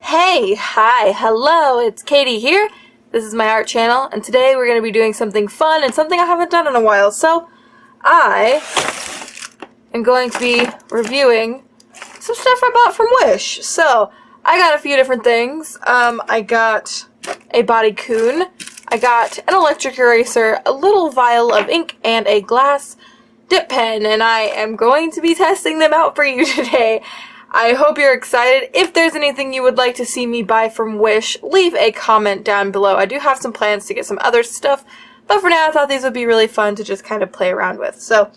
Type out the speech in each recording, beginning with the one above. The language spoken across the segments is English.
Hey, hi, hello, it's Katie here. This is my art channel, and today we're going to be doing something fun and something I haven't done in a while. So, I am going to be reviewing some stuff I bought from Wish. So, I got a few different things. I got a body coon, I got an electric eraser, a little vial of ink, and a glass dip pen, and I am going to be testing them out for you today. I hope you're excited. If there's anything you would like to see me buy from Wish, leave a comment down below. I do have some plans to get some other stuff, but for now I thought these would be really fun to just kind of play around with. So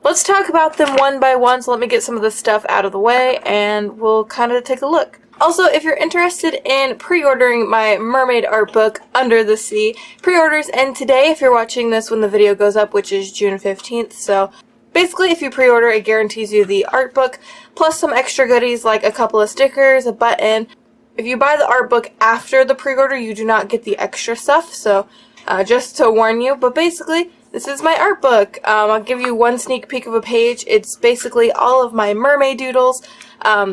let's talk about them one by one. So let me get some of this stuff out of the way and we'll kind of take a look. Also, if you're interested in pre-ordering my mermaid art book, Under the Sea, pre-orders end today if you're watching this when the video goes up, which is June 15th. So basically, if you pre-order, it guarantees you the art book, plus some extra goodies like a couple of stickers, a button. If you buy the art book after the pre-order, you do not get the extra stuff, so just to warn you. But basically, this is my art book. I'll give you one sneak peek of a page. It's basically all of my mermaid doodles.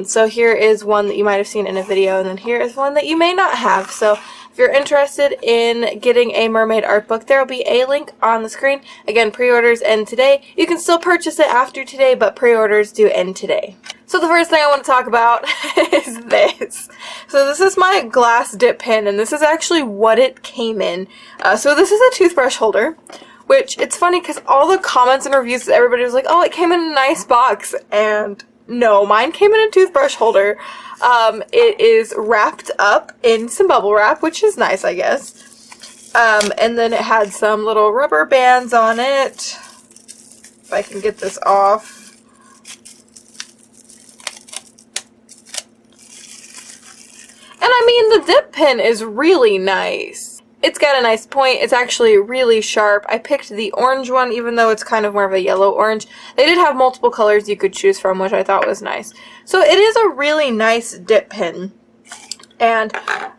So here is one that you might have seen in a video, and then here is one that you may not have. So if you're interested in getting a mermaid art book, there will be a link on the screen. Again, pre-orders end today. You can still purchase it after today, but pre-orders do end today. So the first thing I want to talk about is this. So this is my glass dip pen, and this is actually what it came in. So this is a toothbrush holder, which it's funny because all the comments and reviews, everybody was like, oh, it came in a nice box, and no, mine came in a toothbrush holder. It is wrapped up in some bubble wrap, which is nice, I guess. And then it had some little rubber bands on it. If I can get this off. And I mean, the dip pen is really nice. It's got a nice point. It's actually really sharp. I picked the orange one, even though it's kind of more of a yellow orange. They did have multiple colors you could choose from, which I thought was nice. So it is a really nice dip pen, and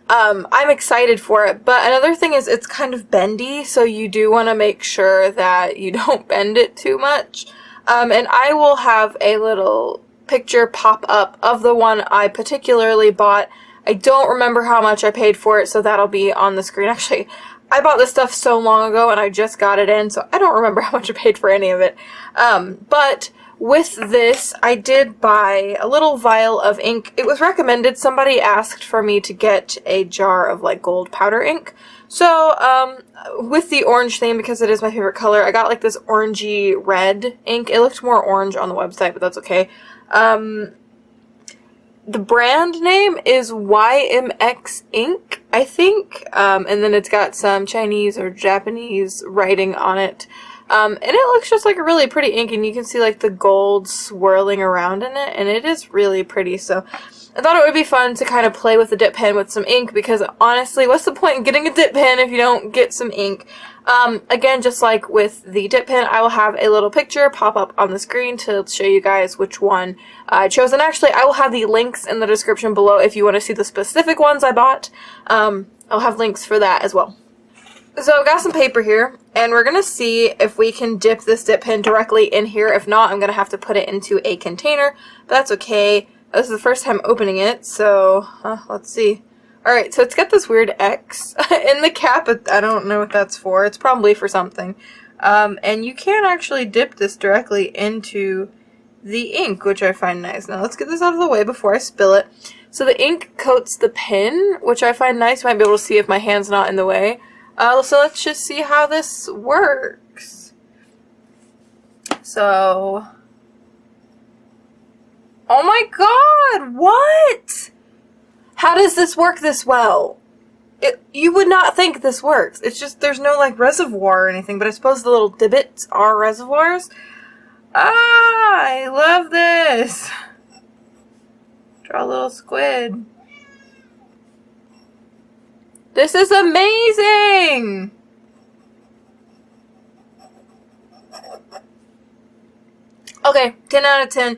I'm excited for it. But another thing is it's kind of bendy, so you do want to make sure that you don't bend it too much. And I will have a little picture pop up of the one I particularly bought. I don't remember how much I paid for it, so that'll be on the screen. Actually, I bought this stuff so long ago and I just got it in, so I don't remember how much I paid for any of it. But with this, I did buy a little vial of ink. It was recommended. Somebody asked for me to get a jar of like gold powder ink. So, with the orange theme, because it is my favorite color, I got like this orangey red ink. It looked more orange on the website, but that's okay. The brand name is YMX Ink, I think, and then it's got some Chinese or Japanese writing on it, and it looks just like a really pretty ink, and you can see like the gold swirling around in it, and it is really pretty. So I thought it would be fun to kind of play with the dip pen with some ink, because honestly, what's the point in getting a dip pen if you don't get some ink? Again, just like with the dip pen, I will have a little picture pop up on the screen to show you guys which one I chose. And actually, I will have the links in the description below if you want to see the specific ones I bought. I'll have links for that as well. So I've got some paper here, and we're going to see if we can dip this dip pen directly in here. If not, I'm going to have to put it into a container, but that's okay. This is the first time opening it, so let's see. Alright, so it's got this weird X in the cap. I don't know what that's for. It's probably for something. And you can actually dip this directly into the ink, which I find nice. Now let's get this out of the way before I spill it. So the ink coats the pen, which I find nice. You might be able to see if my hand's not in the way. So let's just see how this works. So, oh my god, what? How does this work this well? You would not think this works. It's just, there's no like reservoir or anything, but I suppose the little divots are reservoirs. Ah, I love this. Draw a little squid. This is amazing! Okay, 10 out of 10.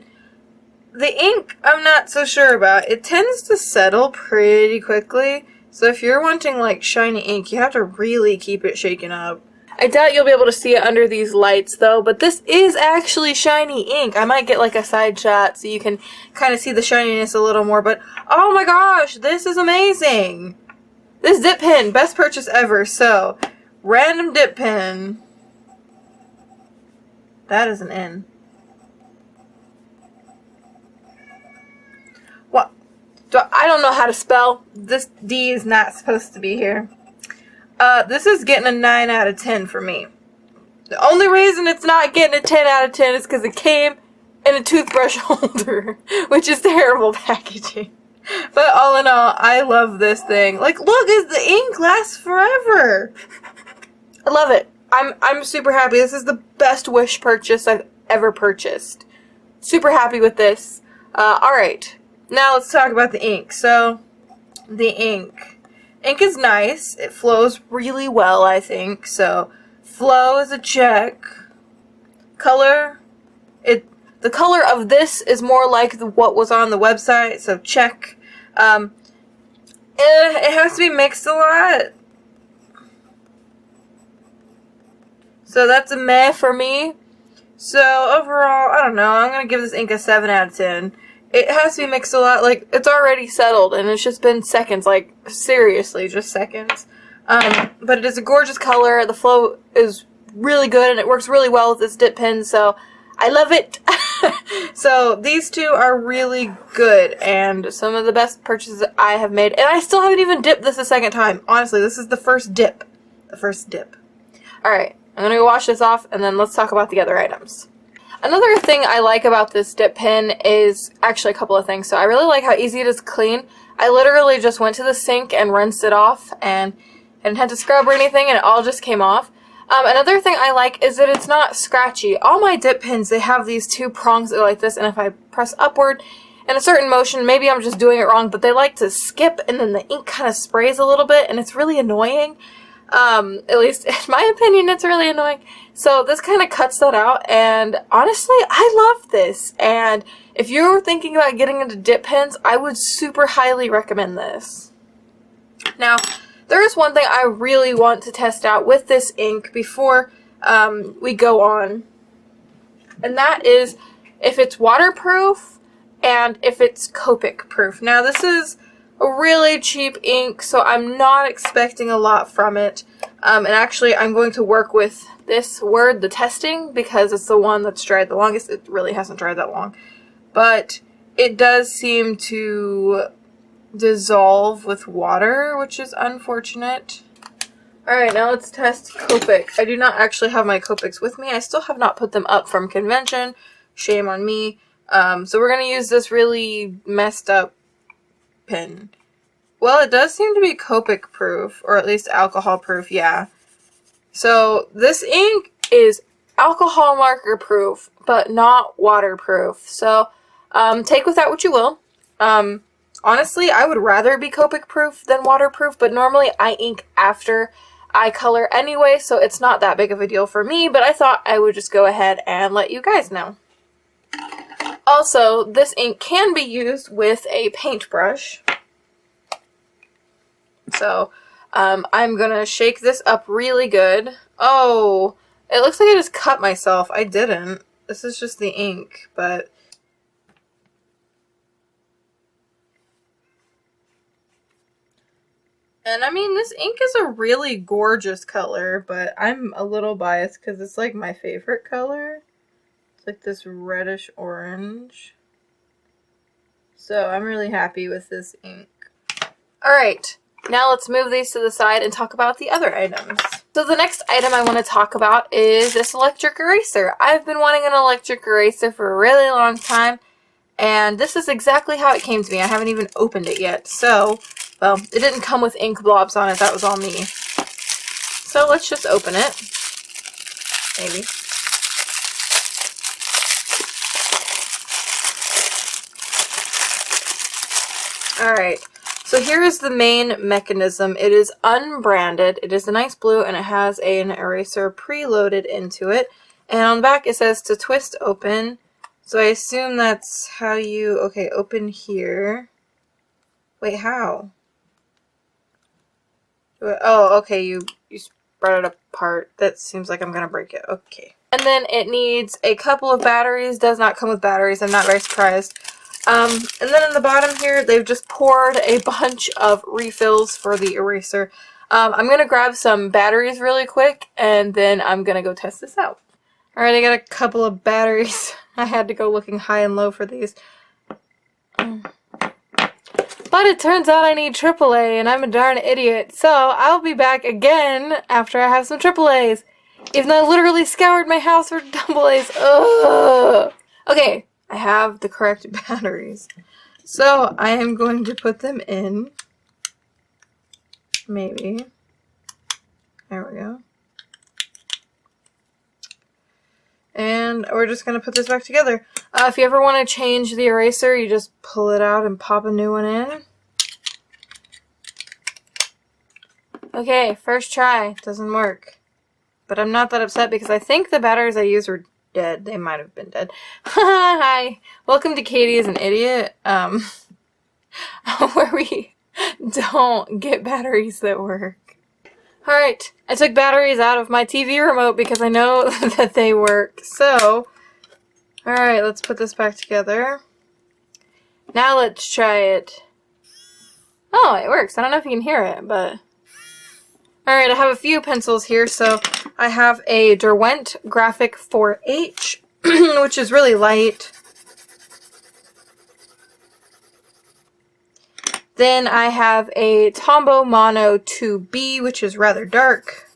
The ink, I'm not so sure about. It tends to settle pretty quickly. So if you're wanting like shiny ink, you have to really keep it shaken up. I doubt you'll be able to see it under these lights though, but this is actually shiny ink. I might get like a side shot so you can kind of see the shininess a little more, but oh my gosh, this is amazing! This dip pen, best purchase ever. So, random dip pen. That is an N. What? I don't know how to spell. This D is not supposed to be here. This is getting a 9 out of 10 for me. The only reason it's not getting a 10 out of 10 is because it came in a toothbrush holder, which is terrible packaging. But all in all, I love this thing. Like, look, the ink lasts forever. I love it. I'm super happy. This is the best Wish purchase I've ever purchased. Super happy with this. Alright. Now let's talk about the ink. So, the ink. Ink is nice. It flows really well, I think. So, flow is a check. Color. The color of this is more like what was on the website, so check. It has to be mixed a lot. So that's a meh for me. So overall, I don't know. I'm going to give this ink a 7 out of 10. It has to be mixed a lot. Like, it's already settled, and it's just been seconds. Like, seriously, just seconds. But it is a gorgeous color. The flow is really good, and it works really well with this dip pen, so I love it. So, these two are really good, and some of the best purchases I have made. And I still haven't even dipped this a second time. Honestly, this is the first dip. The first dip. Alright, I'm gonna go wash this off, and then let's talk about the other items. Another thing I like about this dip pen is actually a couple of things. So I really like how easy it is to clean. I literally just went to the sink and rinsed it off and didn't have to scrub or anything, and it all just came off. Another thing I like is that it's not scratchy. All my dip pens, they have these two prongs that are like this, and if I press upward in a certain motion, maybe I'm just doing it wrong, but they like to skip and then the ink kind of sprays a little bit, and it's really annoying. At least in my opinion, it's really annoying. So this kind of cuts that out, and honestly, I love this. And if you're thinking about getting into dip pens, I would super highly recommend this. Now, there is one thing I really want to test out with this ink before we go on, and that is if it's waterproof and if it's Copic proof. Now, this is a really cheap ink, so I'm not expecting a lot from it. And actually, I'm going to work with this word, the testing, because it's the one that's dried the longest. It really hasn't dried that long. But it does seem to dissolve with water, which is unfortunate. Alright, now let's test Copic. I do not actually have my Copics with me. I still have not put them up from convention. Shame on me. So we're going to use this really messed up pen. Well, it does seem to be Copic proof, or at least alcohol proof, yeah. So this ink is alcohol marker proof, but not waterproof. So take with that what you will. Honestly, I would rather be Copic proof than waterproof, but normally I ink after I color anyway, so it's not that big of a deal for me, but I thought I would just go ahead and let you guys know. Also, this ink can be used with a paintbrush. So, I'm gonna shake this up really good. Oh, it looks like I just cut myself. I didn't. This is just the ink, but... And I mean, this ink is a really gorgeous color, but I'm a little biased because it's like my favorite color. It's like this reddish orange. So I'm really happy with this ink. Alright, now let's move these to the side and talk about the other items. So the next item I want to talk about is this electric eraser. I've been wanting an electric eraser for a really long time, and this is exactly how it came to me. I haven't even opened it yet. So, well, it didn't come with ink blobs on it. That was all me. So let's just open it. Maybe. Alright, so here is the main mechanism. It is unbranded. It is a nice blue, and it has an eraser preloaded into it. And on the back it says to twist open. So I assume that's how you, okay, open here. Wait, how? Oh, okay, you brought it apart. That seems like I'm gonna break it. Okay. And then it needs a couple of batteries. Does not come with batteries. I'm not very surprised. And then in the bottom here, they've just poured a bunch of refills for the eraser. I'm gonna grab some batteries really quick, and then I'm gonna go test this out. Alright, I got a couple of batteries. I had to go looking high and low for these. But it turns out I need AAA, and I'm a darn idiot. So I'll be back again after I have some AAAs. Even though I literally scoured my house for AA's. Ugh. Okay, I have the correct batteries. So I am going to put them in. Maybe. There we go. And we're just going to put this back together. If you ever want to change the eraser, you just pull it out and pop a new one in. Okay, first try. Doesn't work. But I'm not that upset because I think the batteries I used were dead. They might have been dead. Hi! Welcome to Katie is an Idiot, where we don't get batteries that work. Alright, I took batteries out of my TV remote because I know that they work. So, alright, let's put this back together. Now let's try it. Oh, it works. I don't know if you can hear it, but... Alright, I have a few pencils here. So, I have a Derwent Graphic 4H, which is really light. Then I have a Tombow Mono 2B, which is rather dark.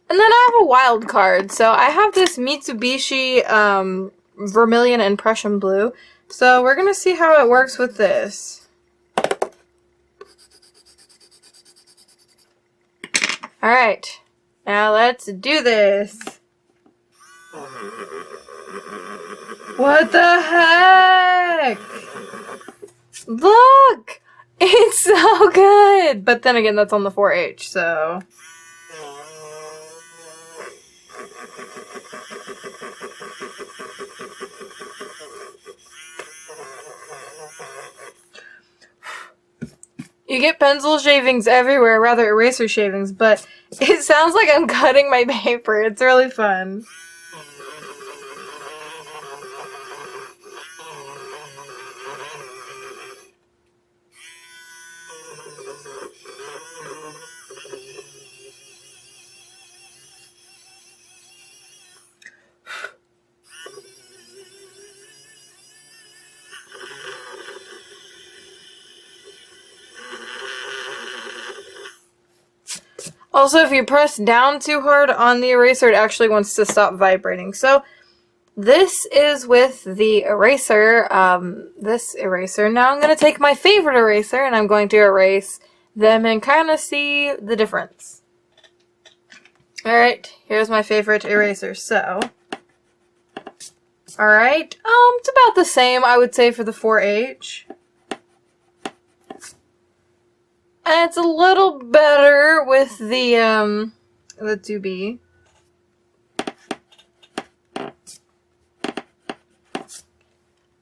And then I have a wild card. So I have this Mitsubishi Vermilion and Prussian Blue. So we're going to see how it works with this. Alright, now let's do this. What the heck? Look! It's so good! But then again, that's on the 4H, so... You get pencil shavings everywhere, rather eraser shavings, but it sounds like I'm cutting my paper. It's really fun. Also, if you press down too hard on the eraser, it actually wants to stop vibrating. So, this is with the eraser, this eraser. Now I'm going to take my favorite eraser and I'm going to erase them and kind of see the difference. Alright, here's my favorite eraser. So, alright, it's about the same, I would say, for the 4H. And it's a little better with the 2B.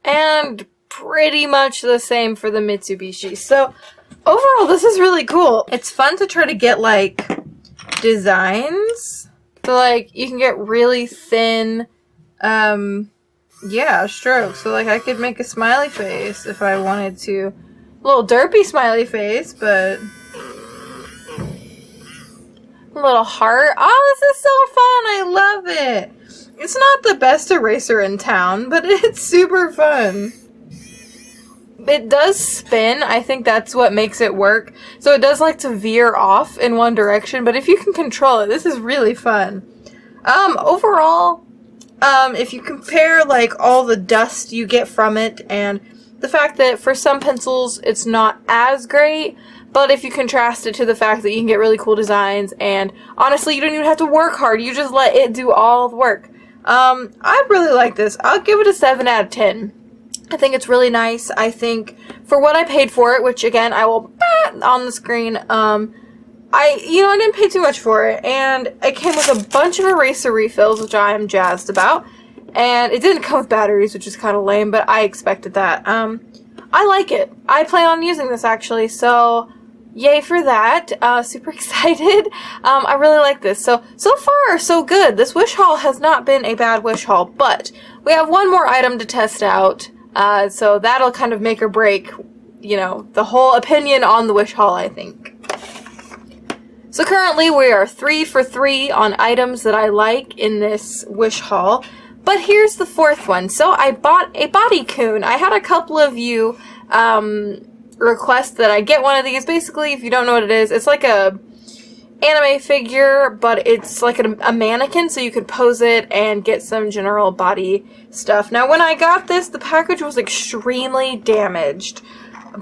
And pretty much the same for the Mitsubishi. So, overall, this is really cool. It's fun to try to get, like, designs. So, like, you can get really thin, yeah, strokes. So, like, I could make a smiley face if I wanted to. A little derpy smiley face, but a little heart. Oh, this is so fun. I love it. It's not the best eraser in town, but it's super fun. It does spin. I think that's what makes it work. So it does like to veer off in one direction, but if you can control it, this is really fun. Overall, if you compare like all the dust you get from it and the fact that for some pencils it's not as great, but if you contrast it to the fact that you can get really cool designs and honestly you don't even have to work hard, you just let it do all the work. I really like this. I'll give it a 7 out of 10. I think it's really nice. I think for what I paid for it, which again I will on the screen, I didn't pay too much for it, and it came with a bunch of eraser refills, which I am jazzed about. And it didn't come with batteries, which is kind of lame, but I expected that. I like it. I plan on using this, actually, so yay for that. Super excited. I really like this. So far, so good. This wish haul has not been a bad wish haul, but we have one more item to test out. So that'll kind of make or break, you know, the whole opinion on the wish haul, I think. So currently we are 3 for 3 on items that I like in this wish haul. But here's the 4th one. So I bought a body coon. I had a couple of you request that I get one of these. Basically, if you don't know what it is, it's like a anime figure, but it's like a mannequin, so you could pose it and get some general body stuff. Now, when I got this, the package was extremely damaged,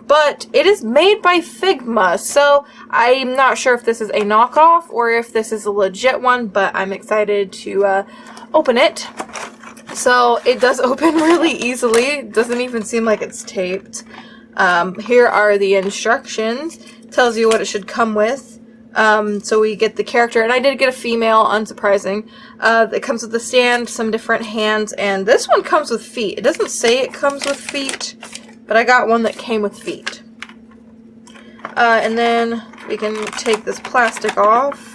but it is made by Figma, so I'm not sure if this is a knockoff or if this is a legit one, but I'm excited to open it. So it does open really easily. It doesn't even seem like it's taped. Here are the instructions. Tells you what it should come with. So we get the character, and I did get a female, unsurprising. It comes with the stand, some different hands, and this one comes with feet. It doesn't say it comes with feet, but I got one that came with feet. And then we can take this plastic off.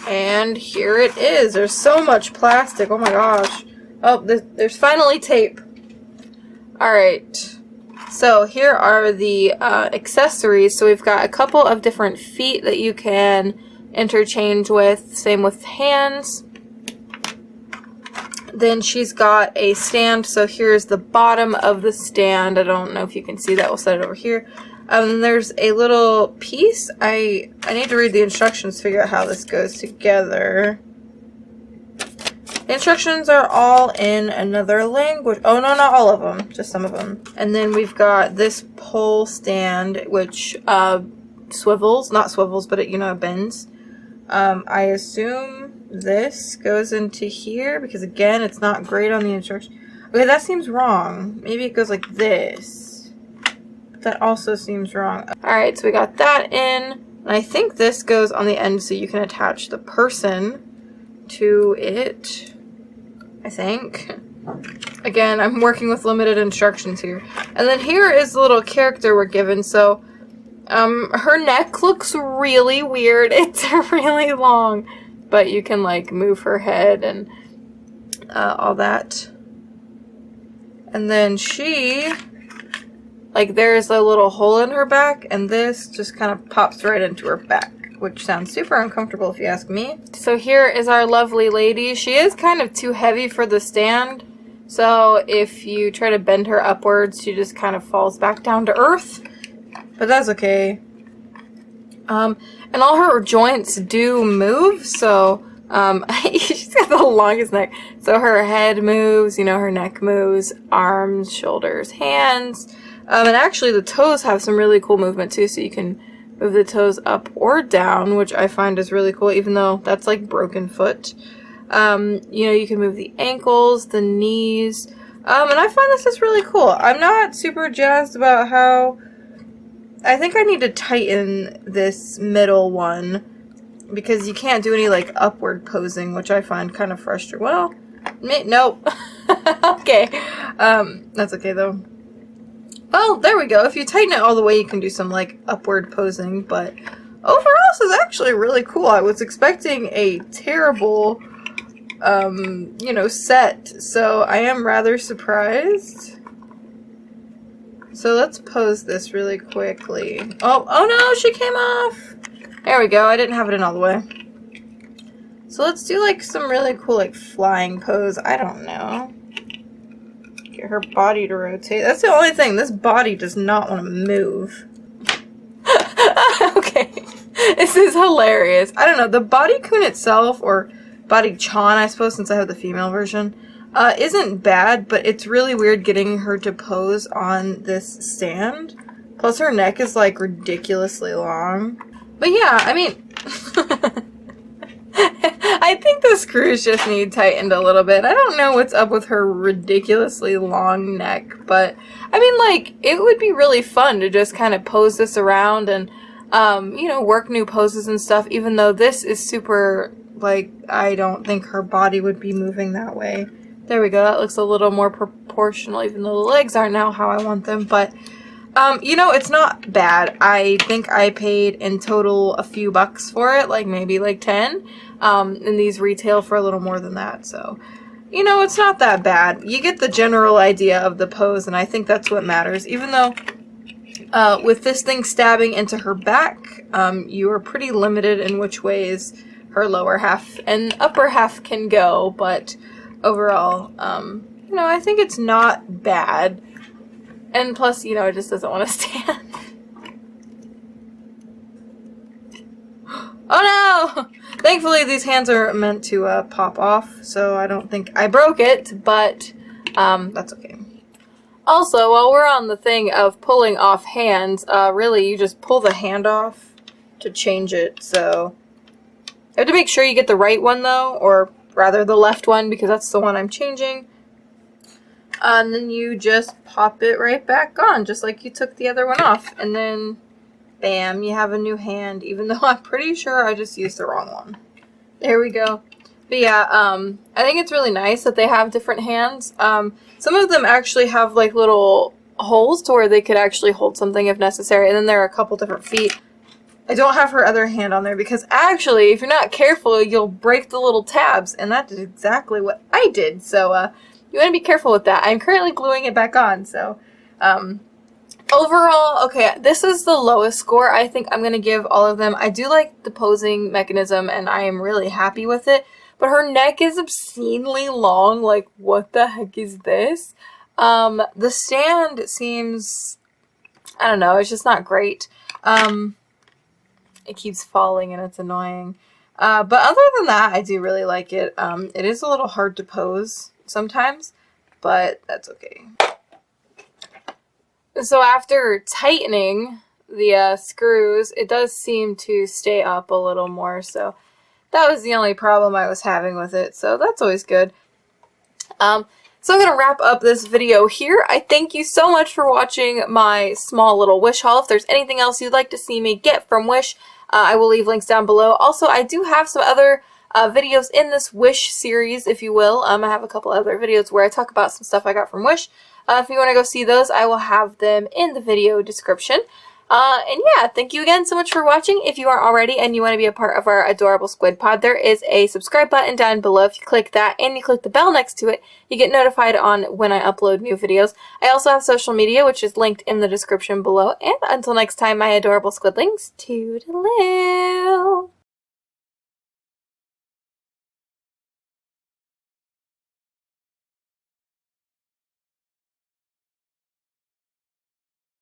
And here it is. There's so much plastic. Oh my gosh. Oh, there's finally tape. Alright. So here are the accessories. So we've got a couple of different feet that you can interchange with. Same with hands. Then she's got a stand. So here's the bottom of the stand. I don't know if you can see that. We'll set it over here. There's a little piece. I need to read the instructions to figure out how this goes together. The instructions are all in another language. Oh, no, not all of them. Just some of them. And then we've got this pole stand, which swivels. Not swivels, but it, you know, bends. I assume this goes into here, because, again, it's not great on the instructions. Okay, that seems wrong. Maybe it goes like this. That also seems wrong. Alright, so we got that in. And I think this goes on the end so you can attach the person to it. I think. Again, I'm working with limited instructions here. And then here is the little character we're given. So, her neck looks really weird. It's really long. But you can, like, move her head and all that. And then she... like, there's a little hole in her back, and this just kind of pops right into her back, which sounds super uncomfortable if you ask me. So here is our lovely lady. She is kind of too heavy for the stand, so if you try to bend her upwards, she just kind of falls back down to earth, but that's okay. And all her joints do move, so she's got the longest neck. So her head moves, you know, her neck moves, arms, shoulders, hands. And actually the toes have some really cool movement too, so you can move the toes up or down, which I find is really cool, even though that's like broken foot. You know, you can move the ankles, the knees, and I find this is really cool. I'm not super jazzed about how... I think I need to tighten this middle one, because you can't do any like upward posing, which I find kind of frustrating. Well, nope. Okay. That's okay though. Well, there we go. If you tighten it all the way, you can do some, like, upward posing, but overall, this is actually really cool. I was expecting a terrible, you know, set, so I am rather surprised. So let's pose this really quickly. Oh no, she came off! There we go. I didn't have it in all the way. So let's do, like, some really cool, like, flying pose. I don't know. Get her body to rotate. That's the only thing. This body does not want to move. Okay. This is hilarious. I don't know. The body coon itself, or body chan, I suppose, since I have the female version, isn't bad, but it's really weird getting her to pose on this stand. Plus her neck is, like, ridiculously long. But yeah, I mean... I think the screws just need tightened a little bit. I don't know what's up with her ridiculously long neck, but I mean, like, it would be really fun to just kind of pose this around and, you know, work new poses and stuff, even though this is super, like, I don't think her body would be moving that way. There we go. That looks a little more proportional, even though the legs aren't now how I want them, but You know, it's not bad. I think I paid in total a few bucks for it, like maybe like 10. And these retail for a little more than that, so you know, it's not that bad. You get the general idea of the pose, and I think that's what matters. Even though with this thing stabbing into her back, you are pretty limited in which ways her lower half and upper half can go, but overall, you know, I think it's not bad. And plus, you know, it just doesn't want to stand. Oh no! Thankfully, these hands are meant to pop off, so I don't think I broke it, but that's okay. Also, while we're on the thing of pulling off hands, really, you just pull the hand off to change it, so you have to make sure you get the right one, though, or rather the left one, because that's the one I'm changing. And then you just pop it right back on, just like you took the other one off, and then bam, you have a new hand, even though I'm pretty sure I just used the wrong one. There we go. But yeah, I think it's really nice that they have different hands. Some of them actually have like little holes to where they could actually hold something if necessary, and then there are a couple different feet. I don't have her other hand on there because actually, if you're not careful, you'll break the little tabs, and that is exactly what I did, so you want to be careful with that. I'm currently gluing it back on, so overall, okay, this is the lowest score I think I'm going to give all of them. I do like the posing mechanism, and I am really happy with it. But her neck is obscenely long. Like, what the heck is this? The stand seems, I don't know, it's just not great. It keeps falling, and it's annoying. But other than that, I do really like it. It is a little hard to pose sometimes, but that's okay. So after tightening the screws, it does seem to stay up a little more, so that was the only problem I was having with it, so that's always good. So I'm going to wrap up this video here. I thank you so much for watching my small little Wish haul. If there's anything else you'd like to see me get from Wish, I will leave links down below. Also, I do have some other videos in this Wish series, if you will. I have a couple other videos where I talk about some stuff I got from Wish. If you want to go see those, I will have them in the video description. And yeah, thank you again so much for watching. If you aren't already and you want to be a part of our adorable squid pod, there is a subscribe button down below. If you click that and you click the bell next to it, you get notified on when I upload new videos. I also have social media, which is linked in the description below. And until next time, my adorable squidlings, toodaloo!